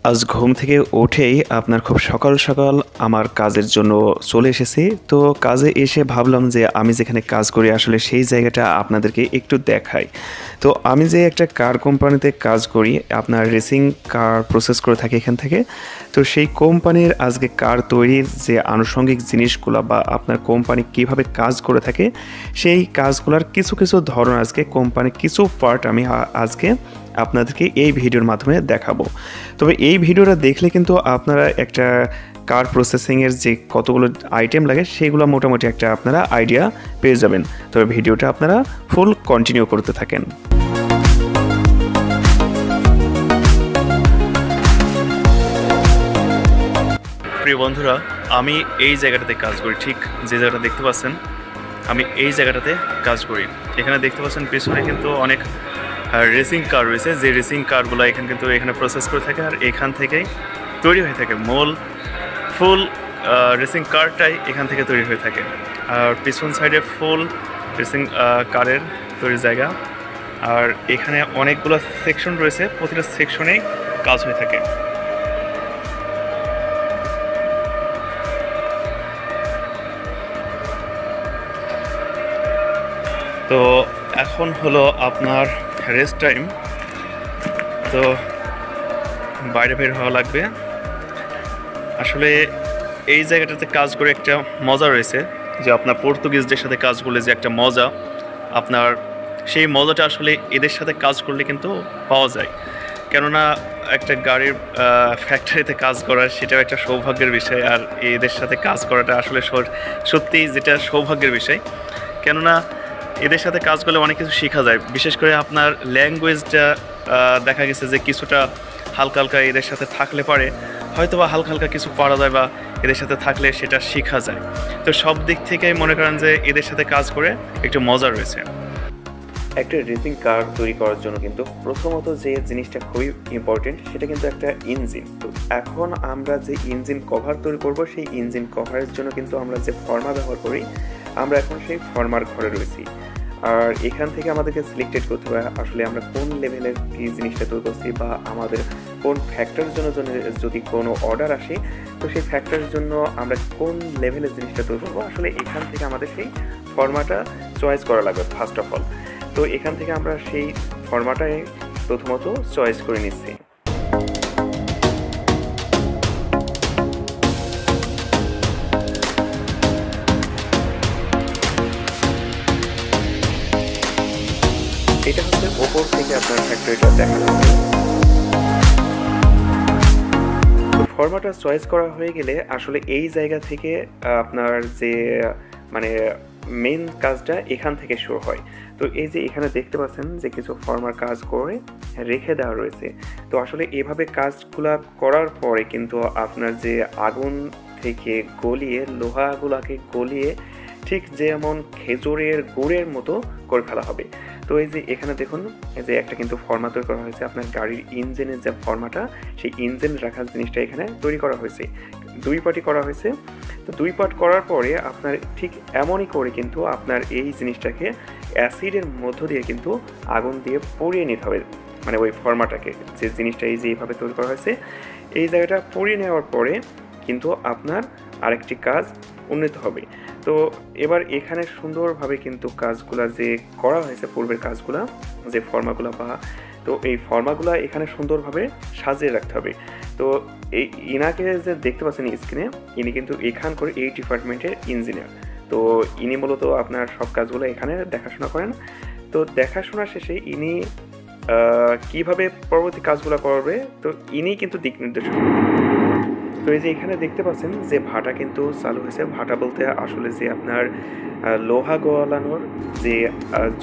আজ ঘুম থেকে উঠেই আপনার খুব সকাল সকাল আমার কাজের জন্য চলে এসেছি। তো কাজে এসে ভাবলাম যে আমি যেখানে কাজ করি আসলে সেই জায়গাটা আপনাদেরকে একটু দেখাই। তো আমি যে একটা কার কোম্পানিতে কাজ করি, আপনার রেসিং কার প্রসেস করে থাকি এখান থেকে। তো সেই কোম্পানির আজকে কার তৈরির যে আনুষঙ্গিক জিনিসগুলো বা আপনার কোম্পানি কীভাবে কাজ করে থাকে সেই কাজগুলোর কিছু কিছু ধরন আজকে কোম্পানির কিছু পার্ট আমি আজকে আপনাদেরকে এই ভিডিওর মাধ্যমে দেখাবো। তবে এই ভিডিওটা দেখলে কিন্তু আপনারা একটা কার প্রসেসিংয়ের যে কতগুলো আইটেম লাগে সেগুলো মোটামুটি একটা আপনারা আইডিয়া পেয়ে যাবেন। তবে ভিডিওটা আপনারা ফুল কন্টিনিউ করতে থাকেন। প্রিয় বন্ধুরা, আমি এই জায়গাটাতে কাজ করি, ঠিক যে জায়গাটা দেখতে পাচ্ছেন আমি এই জায়গাটাতে কাজ করি। এখানে দেখতে পাচ্ছেন পেছনে কিন্তু অনেক রেসিং কার রয়েছে, যে রেসিং কারগুলো এখানে প্রসেস করে থাকে আর এখান থেকেই তৈরি হয়ে থাকে। ফুল রেসিং কারটাই এখান থেকে তৈরি হয়ে থাকে। আর পিছন সাইডে ফুল রেসিং কারের তৈরি জায়গা। আর এখানে অনেকগুলো সেকশন রয়েছে, প্রতিটা সেকশনেই কাজ হয়ে থাকে। তো এখন হলো আপনার রেস্ট টাইম, তো বাইরে বের হওয়া লাগবে। আসলে এই জায়গাটাতে কাজ করে একটা মজা রয়েছে, যে আপনার পর্তুগিজদের সাথে কাজ করলে যে একটা মজা, আপনার সেই মজাটা আসলে এদের সাথে কাজ করলে কিন্তু পাওয়া যায়। কেননা একটা গাড়ির ফ্যাক্টরিতে কাজ করা সেটাও একটা সৌভাগ্যের বিষয়, আর এদের সাথে কাজ করাটা আসলে সত্যিই যেটা সৌভাগ্যের বিষয়। কেননা এদের সাথে কাজ করলে অনেক কিছু শেখা যায়, বিশেষ করে আপনার ল্যাঙ্গুয়েজটা দেখা গেছে যে কিছুটা হালকা হালকা এদের সাথে থাকলে পারে হয়তো বা হালকা হালকা কিছু পারা যায়, বা এদের সাথে থাকলে সেটা শেখা যায়। তো সব দিক থেকেই মনে করেন যে এদের সাথে কাজ করে একটু মজা রয়েছে। একটা রেসিং কার তৈরি করার জন্য কিন্তু প্রথমত যে জিনিসটা খুবই ইম্পর্টেন্ট সেটা কিন্তু একটা ইঞ্জিন। তো এখন আমরা যে ইঞ্জিন কভার তৈরি করব, সেই ইঞ্জিন কভারের জন্য কিন্তু আমরা যে ফর্মা ব্যবহার করি, আমরা এখন সেই ফর্মার ঘরে রয়েছি। আর এখান থেকে আমাদেরকে সিলেক্টেড করতে হবে আসলে আমরা কোন লেভেলের কি জিনিসটা তৈরি করছি, বা আমাদের কোন ফ্যাক্টরের জন্য যদি কোনো অর্ডার আসে তো সেই ফ্যাক্টরের জন্য আমরা কোন লেভেলের জিনিসটা তৈরি করবো। আসলে এখান থেকে আমাদের সেই ফর্মাটা চয়েস করা লাগবে ফার্স্ট অফ অল। তো এখান থেকে আমরা সেই ফর্মাটাই প্রথমত চয়েস করে নিচ্ছি। এটা হচ্ছে ওপর থেকে আপনার ফ্যাক্টরিটা দেখা যাচ্ছে। তো ফর্মাটা চয়েস করা হয়ে গেলে আসলে এই জায়গা থেকে আপনার যে মেইন কাজটা এখান থেকে শুরু হয়। তো এই যে এখানে দেখতে পাচ্ছেন যে কিছু ফর্মার কাজ করে রেখে দেওয়া রয়েছে। তো আসলে এভাবে কাজগুলা করার পরে কিন্তু আপনার যে আগুন থেকে গলিয়ে লোহাগুলাকে গলিয়ে ঠিক যেমন খেজুরের গুড়ের মতো করে ফেলা হবে। তো এই যে এখানে দেখুন এই যে একটা কিন্তু ফর্মা তৈরি করা হয়েছে, আপনার গাড়ির ইঞ্জিনের যে ফর্মাটা সেই ইঞ্জিন রাখার জিনিসটা এখানে তৈরি করা হয়েছে, দুই পার্টই করা হয়েছে। তো দুই পার্ট করার পরে আপনার ঠিক এমনই করে কিন্তু আপনার এই জিনিসটাকে অ্যাসিডের মধ্য দিয়ে কিন্তু আগুন দিয়ে পুড়িয়ে নিতে হবে, মানে ওই ফর্মাটাকে, যে জিনিসটা এই যে এইভাবে তৈরি করা হয়েছে এই জায়গাটা পুড়িয়ে নেওয়ার পরে কিন্তু আপনার আরেকটি কাজ উন্নীত হবে। তো এবার এখানে সুন্দরভাবে কিন্তু কাজগুলা যে করা হয়েছে পূর্বের কাজগুলা, যে ফর্মাগুলা তো এই ফর্মাগুলা এখানে সুন্দরভাবে সাজিয়ে রাখতে হবে। তো এই ইনাকে যে দেখতে পাচ্ছেন স্ক্রিনে, ইনি কিন্তু এখানকার এই ডিপার্টমেন্টের ইঞ্জিনিয়ার। তো ইনি মূলত আপনার সব কাজগুলো এখানে দেখাশোনা করেন। তো দেখাশোনা শেষে ইনি কিভাবে পরবর্তী কাজগুলো করবে তো ইনি কিন্তু দিক নির্দেশনা। তো এই যে এখানে দেখতে পাচ্ছেন যে ভাটা কিন্তু চালু হয়েছে। ভাটা বলতে আসলে যে আপনার লোহা গলানোর যে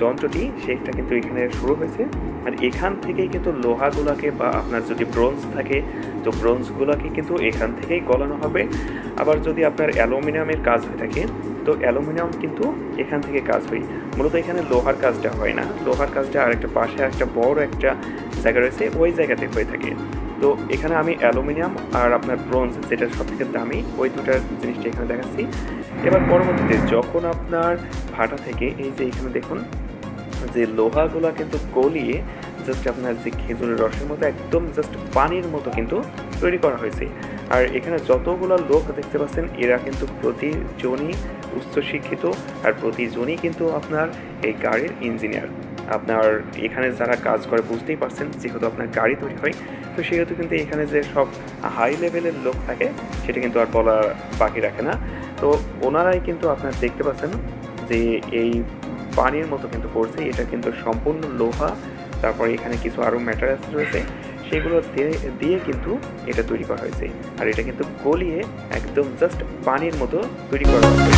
যন্ত্রটি সেটা কিন্তু এখানে শুরু হয়েছে। আর এখান থেকেই কিন্তু লোহাগুলাকে, বা আপনার যদি ব্রোঞ্জ থাকে তো ব্রোঞ্জগুলোকে কিন্তু এখান থেকেই গলানো হবে। আবার যদি আপনার অ্যালুমিনিয়ামের কাজ হয়ে থাকে তো অ্যালুমিনিয়াম কিন্তু এখান থেকে কাজ হয়। মূলত এখানে লোহার কাজটা হয় না, লোহার কাজটা আরেকটা পাশে একটা বড় একটা জায়গা রয়েছে, ওই জায়গাতে হয়ে থাকে। তো এখানে আমি অ্যালুমিনিয়াম আর আপনার ব্রোঞ্জ যেটা সবথেকে দামি ওই দুটার জিনিসটা এখানে দেখাচ্ছি। এবার পরবর্তীতে যখন আপনার ভাটা থেকে এই যে এখানে দেখুন যে লোহাগুলা কিন্তু গলিয়ে জাস্ট আপনার যে খেজুরের রসের মতো একদম জাস্ট পানির মতো কিন্তু তৈরি করা হয়েছে। আর এখানে যতগুলো লোক দেখতে পাচ্ছেন এরা কিন্তু প্রতিজনই উচ্চশিক্ষিত, আর প্রতিজনই কিন্তু আপনার এই গাড়ির ইঞ্জিনিয়ার। আপনার এখানে যারা কাজ করে বুঝতেই পারছেন, যেহেতু আপনার গাড়ি তৈরি হয়, তো সেহেতু কিন্তু এখানে যে সব হাই লেভেলের লোক থাকে সেটা কিন্তু আর বলা বাকি রাখে না। তো ওনারাই কিন্তু আপনার দেখতে পাচ্ছেন যে এই পানির মতো কিন্তু পড়ছে, এটা কিন্তু সম্পূর্ণ লোহা, তারপরে এখানে কিছু আরও ম্যাটেরিয়ালস রয়েছে, সেগুলো দিয়ে কিন্তু এটা তৈরি করা হয়েছে। আর এটা কিন্তু গলিয়ে একদম জাস্ট পানির মতো তৈরি করা হয়েছে।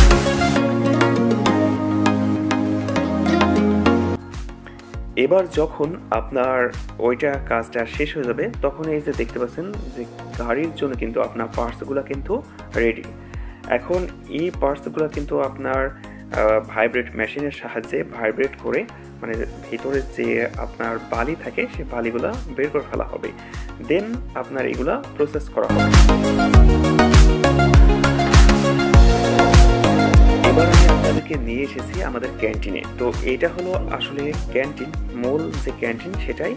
এবার যখন আপনার ওইটা কাজটা শেষ হয়ে যাবে, তখন এই যে দেখতে পাচ্ছেন যে গাড়ির জন্য কিন্তু আপনার পার্টসগুলো কিন্তু রেডি। এখন এই পার্টসগুলো কিন্তু আপনার ভাইব্রেট মেশিনের সাহায্যে ভাইব্রেট করে, মানে ভিতরে যে আপনার বালি থাকে সেই বালিগুলো বের করে ফেলা হবে, দেন আপনার এগুলা প্রসেস করা হবে। এবার আমি আপনাদেরকে নিয়ে এসেছি আমাদের ক্যান্টিনে। তো এটা হলো আসলে ক্যান্টিন, মূল যে ক্যান্টিন সেটাই।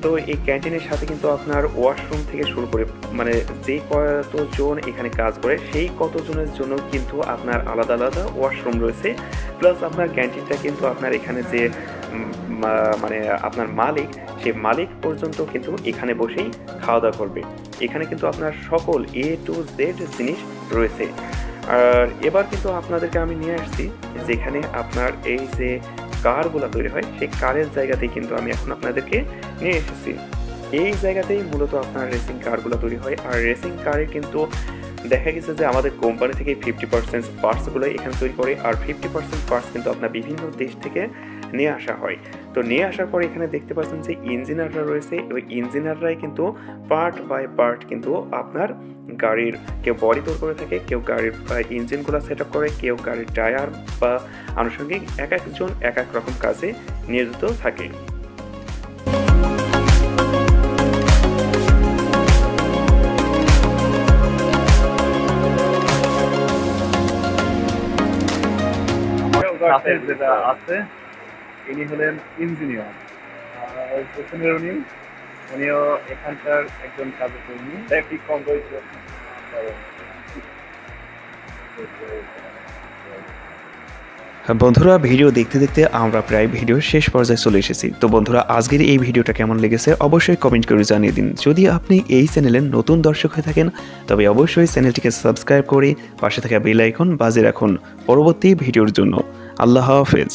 তো এই ক্যান্টিনের সাথে কিন্তু আপনার ওয়াশরুম থেকে শুরু করে, মানে যে কতজন এখানে কাজ করে সেই কতজনের জন্য কিন্তু আপনার আলাদা আলাদা ওয়াশরুম রয়েছে। প্লাস আপনার ক্যান্টিনটা কিন্তু আপনার এখানে যে মানে আপনার মালিক, সেই মালিক পর্যন্ত কিন্তু এখানে বসেই খাওয়া দাওয়া করবে। এখানে কিন্তু আপনার সকল A to Z জিনিস রয়েছে। আর এবার কিন্তু আপনাদেরকে আমি নিয়ে আসছি যেখানে আপনার এই যে কারগুলো তৈরি হয়, সেই কারের জায়গাতেই কিন্তু আমি এখন আপনাদেরকে নিয়ে এসেছি। এই জায়গাতেই মূলত আপনার রেসিং কারগুলো তৈরি হয়। আর রেসিং কারে কিন্তু দেখা গেছে যে আমাদের কোম্পানি থেকে 50% পার্টসগুলো এখানে তৈরি করে, আর 50% পার্টস কিন্তু আপনার বিভিন্ন দেশ থেকে নিয়ে আসা হয়। তো নিয়ে আসার পর এখানে দেখতে পাচ্ছেন যে ইঞ্জিনিয়াররা রয়েছে, ওই ইঞ্জিনিয়াররাই কিন্তু পার্ট বাই পার্ট কিন্তু আপনার গাড়ির কেউ বডি তৈরি করে থাকে, কেউ গাড়ির ইঞ্জিনগুলো সেট আপ করে, কেউ গাড়ির টায়ার বা আনুষঙ্গিক এক একজন এক এক রকম কাজে নিয়োজিত থাকে। যেটা আছে ইনি হলেন ইঞ্জিনিয়ার, আর পেছনের উনিও এখানকার একজন কাজকর্মী। কি কম রয়েছে বন্ধুরা, ভিডিও দেখতে দেখতে আমরা প্রায় ভিডিওর শেষ পর্যায়ে চলে এসেছি। তো বন্ধুরা, আজকের এই ভিডিওটা কেমন লেগেছে অবশ্যই কমেন্ট করে জানিয়ে দিন। যদি আপনি এই চ্যানেলের নতুন দর্শক হয়ে থাকেন তবে অবশ্যই চ্যানেলটিকে সাবস্ক্রাইব করে পাশে থাকা বেল আইকন বাজিয়ে রাখুন পরবর্তী ভিডিওর জন্য। আল্লাহ হাফেজ।